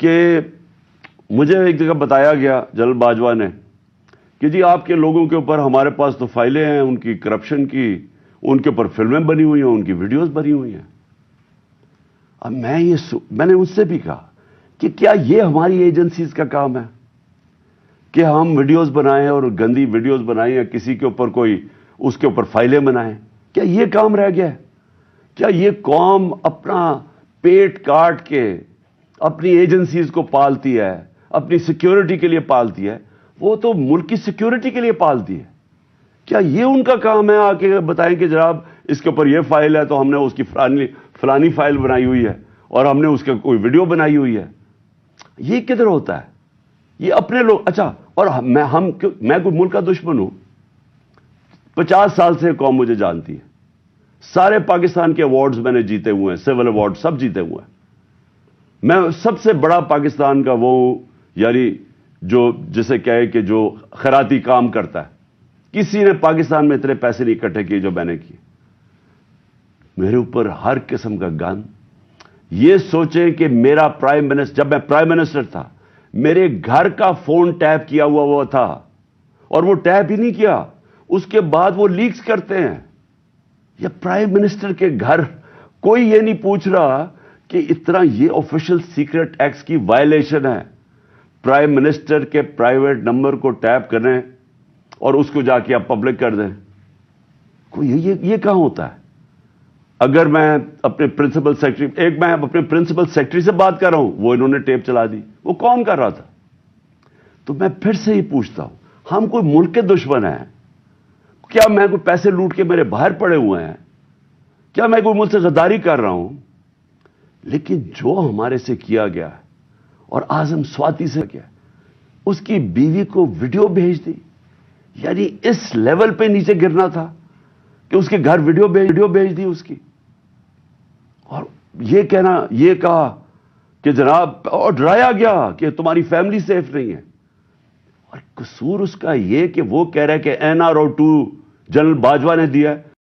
کہ مجھے ایک جگہ بتایا گیا جنرل باجوہ نے کہ جی آپ کے لوگوں کے اوپر ہمارے پاس تو فائلیں ہیں ان کی کرپشن کی، ان کے اوپر فلمیں بنی ہوئی ہیں، ان کی ویڈیوز بنی ہوئی ہیں۔ اب میں نے اس سے بھی کہا کہ کیا یہ ہماری ایجنسیز کا کام ہے کہ ہم ویڈیوز بنائیں اور گندی ویڈیوز بنائیں یا کسی کے اوپر کوئی اس کے اوپر فائلیں بنائیں؟ کیا یہ کام رہ گیا ہے؟ کیا یہ قوم اپنا پیٹ کاٹ کے اپنی ایجنسیز کو پالتی ہے، اپنی سیکیورٹی کے لیے پالتی ہے؟ وہ تو ملک کی سیکیورٹی کے لیے پالتی ہے۔ کیا یہ ان کا کام ہے آ کے بتائیں کہ جناب اس کے اوپر یہ فائل ہے تو ہم نے اس کی فلانی فائل بنائی ہوئی ہے اور ہم نے اس کا کوئی ویڈیو بنائی ہوئی ہے؟ یہ کدھر ہوتا ہے؟ یہ اپنے لوگ اچھا، اور میں کوئی ملک کا دشمن ہوں؟ 50 سال سے قوم مجھے جانتی ہے، سارے پاکستان کے ایوارڈز میں نے جیتے ہوئے ہیں، سول ایوارڈ سب جیتے ہوئے ہیں۔ میں سب سے بڑا پاکستان کا وہ ہوں، یعنی جو جسے کہے کہ جو خیراتی کام کرتا ہے۔ کسی نے پاکستان میں اتنے پیسے نہیں اکٹھے کیے جو میں نے کیے۔ میرے اوپر ہر قسم کا گن، یہ سوچیں کہ میرا پرائم منسٹر، جب میں پرائم منسٹر تھا میرے گھر کا فون ٹیپ کیا ہوا تھا، اور وہ ٹیپ ہی نہیں کیا، اس کے بعد وہ لیکس کرتے ہیں۔ یہ پرائم منسٹر کے گھر کوئی یہ نہیں پوچھ رہا کہ اتنا یہ آفیشل سیکرٹ ایکٹس کی وائلیشن ہے، پرائم منسٹر کے پرائیویٹ نمبر کو ٹیپ کریں اور اس کو جا کے آپ پبلک کر دیں۔ کوئی یہ کہاں ہوتا ہے؟ اگر میں اپنے پرنسپل سیکرٹری، میں اپنے پرنسپل سیکرٹری سے بات کر رہا ہوں، وہ انہوں نے ٹیپ چلا دی، وہ کون کر رہا تھا؟ تو میں پھر سے ہی پوچھتا ہوں، ہم کوئی ملک کے دشمن ہیں؟ کیا میں کوئی پیسے لوٹ کے میرے باہر پڑے ہوئے ہیں؟ کیا میں کوئی ملک سے غداری کر رہا ہوں؟ لیکن جو ہمارے سے کیا گیا ہے، اور اعظم سواتی سے کیا، اس کی بیوی کو ویڈیو بھیج دی، یعنی اس لیول پہ نیچے گرنا تھا کہ اس کے گھر ویڈیو بھیج دی اس کی، اور یہ کہا کہ جناب، اور ڈرایا گیا کہ تمہاری فیملی سیف نہیں ہے۔ اور قصور اس کا یہ کہ وہ کہہ رہا ہے کہ NRO2 جنرل باجوہ نے دیا ہے،